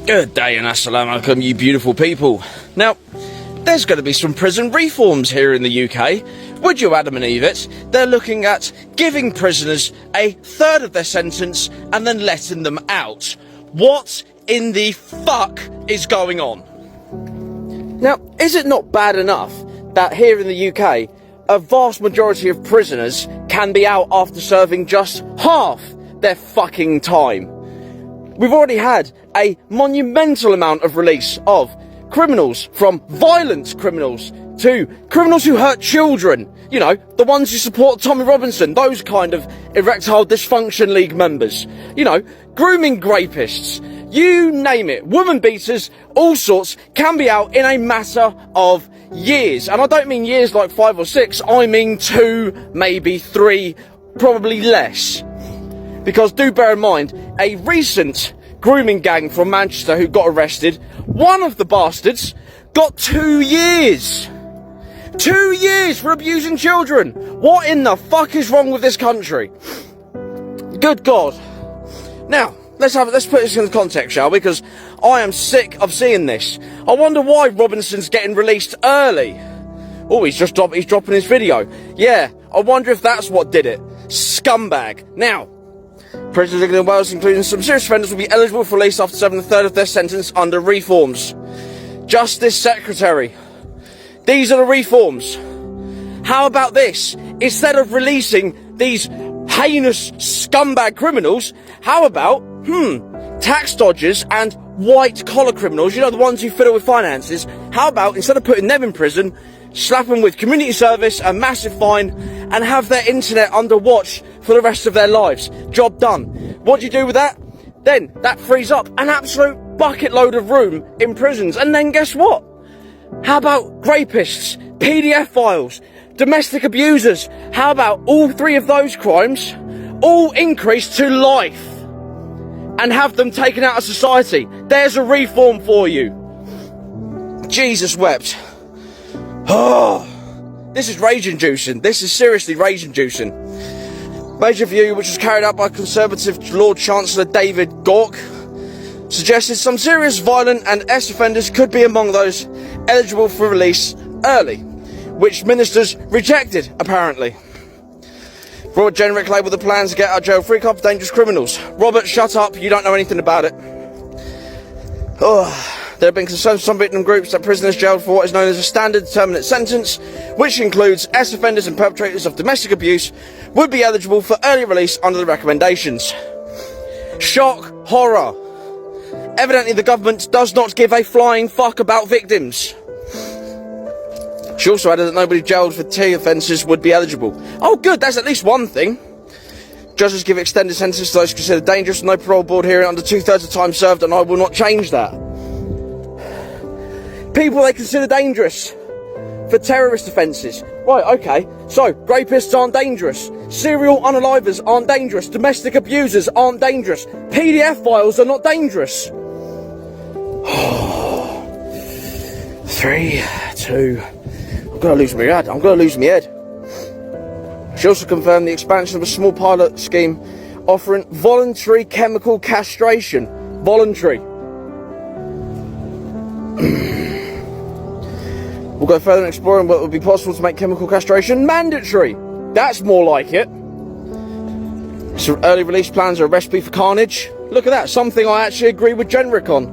Good day and assalamu alaikum, you beautiful people. Now, there's going to be some prison reforms here in the UK. Would you Adam and Eve it? They're looking at giving prisoners a third of their sentence and then letting them out. What in the fuck is going on? Now, is it not bad enough that here in the UK, a vast majority of prisoners can be out after serving just half their fucking time? We've already had a monumental amount of release of criminals, from violent criminals to criminals who hurt children. You know, the ones who support Tommy Robinson, those kind of erectile dysfunction league members. You know, grooming rapists, you name it, woman beaters, all sorts, can be out in a matter of years. And I don't mean years like 5 or 6, I mean 2, maybe 3, probably less. Because do bear in mind, a recent grooming gang from Manchester who got arrested, one of the bastards got 2 years. 2 years for abusing children. What in the fuck is wrong with this country? Good God. Now, let's put this in context, shall we? Because I am sick of seeing this. I wonder why Robinson's getting released early. Oh, he's dropping his video. Yeah, I wonder if that's what did it. Scumbag. Now, prisoners in Wales, including some serious offenders, will be eligible for release after serving a third of their sentence under reforms. Justice Secretary, these are the reforms. How about this? Instead of releasing these heinous scumbag criminals, how about, tax dodgers and white-collar criminals, you know, the ones who fiddle with finances, how about, instead of putting them in prison, slap them with community service, a massive fine, and have their internet under watch for the rest of their lives? Job done. What do you do with that? Then that frees up an absolute bucket load of room in prisons. And then guess what? How about rapists, PDF files, domestic abusers? How about all 3 of those crimes all increased to life and have them taken out of society? There's a reform for you. Jesus wept. Oh, this is rage-inducing. This is seriously rage-inducing. Major review, which was carried out by Conservative Lord Chancellor David Gauke, suggested some serious violent and offenders could be among those eligible for release early, which ministers rejected, apparently. Robert Jenrick labelled the plans to get out of jail free card for dangerous criminals. Robert, shut up, you don't know anything about it. Oh. There have been concerns from some victim groups that prisoners jailed for what is known as a standard determinate sentence, which includes ex-offenders and perpetrators of domestic abuse, would be eligible for early release under the recommendations. Shock, horror. Evidently the government does not give a flying fuck about victims. She also added that nobody jailed for tea offences would be eligible. Oh good, that's at least one thing. Judges give extended sentences to those considered dangerous, no parole board hearing under 2/3 of time served, and I will not change that. People they consider dangerous for terrorist offences. Right, okay, so rapists aren't dangerous, serial unalivers aren't dangerous, domestic abusers aren't dangerous, PDF files are not dangerous. 3, 2, I'm gonna lose my head. She also confirmed the expansion of a small pilot scheme offering voluntary chemical castration. Voluntary. We'll go further in exploring what would be possible to make chemical castration mandatory. That's more like it. So early release plans are a recipe for carnage. Look at that, something I actually agree with Jenrick on.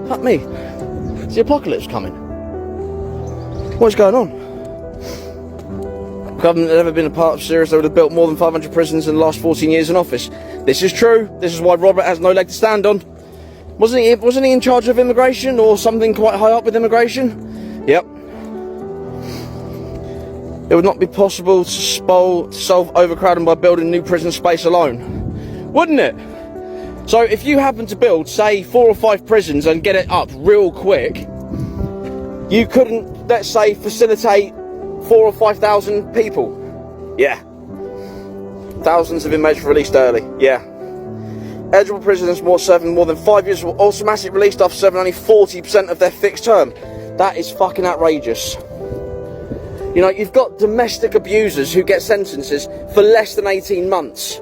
Fuck me. Is the apocalypse coming? What's going on? The government had never been a part of Syria, they would have built more than 500 prisons in the last 14 years in office. This is true. This is why Robert has no leg to stand on. Wasn't he in charge of immigration or something quite high up with immigration? Yep. It would not be possible to solve overcrowding by building new prison space alone, wouldn't it? So if you happen to build, say, 4 or 5 prisons and get it up real quick, you couldn't, let's say, facilitate 4,000 or 5,000 people. Yeah. Thousands of inmates released early. Yeah. Eligible prisoners serving more than 5 years will automatically released after serving only 40% of their fixed term. That is fucking outrageous. You know, you've got domestic abusers who get sentences for less than 18 months.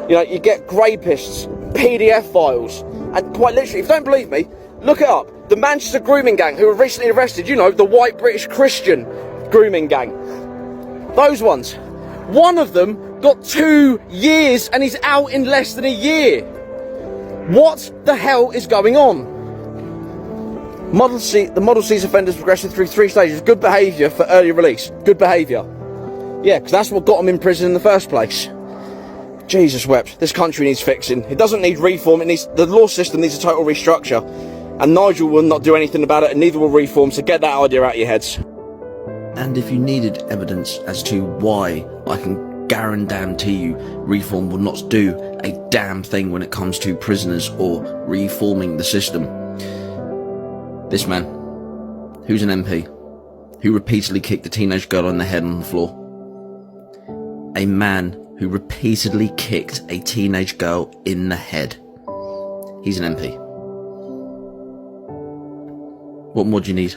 You know, you get rapists, PDF files. And quite literally, if you don't believe me, look it up. The Manchester grooming gang who were recently arrested, you know, the white British Christian grooming gang. Those ones. One of them got 2 years and he's out in less than a year. What the hell is going on? The Model C's offenders progressing through 3 stages. Good behaviour for early release. Good behaviour. Yeah, because that's what got them in prison in the first place. Jesus wept. This country needs fixing. It doesn't need reform. The law system needs a total restructure. And Nigel will not do anything about it, and neither will reform, so get that idea out of your heads. And if you needed evidence as to why, I can guarantee you reform will not do a damn thing when it comes to prisoners or reforming the system. This man, who's an MP, who repeatedly kicked a teenage girl on the head on the floor. A man who repeatedly kicked a teenage girl in the head. He's an MP. What more do you need?